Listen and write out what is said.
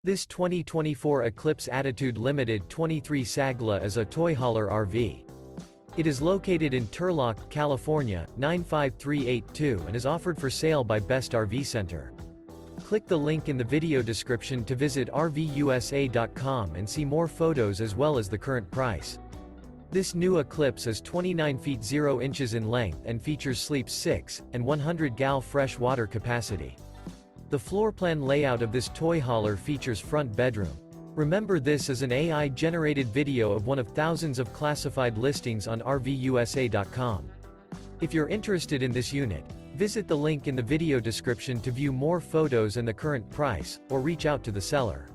This 2024 Eclipse Attitude Limited 23 Sagla is a toy hauler RV. It is located in Turlock, California, 95382 and is offered for sale by Best RV Center. Click the link in the video description to visit RVUSA.com and see more photos as well as the current price. This new Eclipse is 29 feet 0 inches in length and features sleeps 6 and 100 gal fresh water capacity. The floor plan layout of this toy hauler features front bedroom. Remember, this is an AI-generated video of one of thousands of classified listings on RVUSA.com. If you're interested in this unit, visit the link in the video description to view more photos and the current price, or reach out to the seller.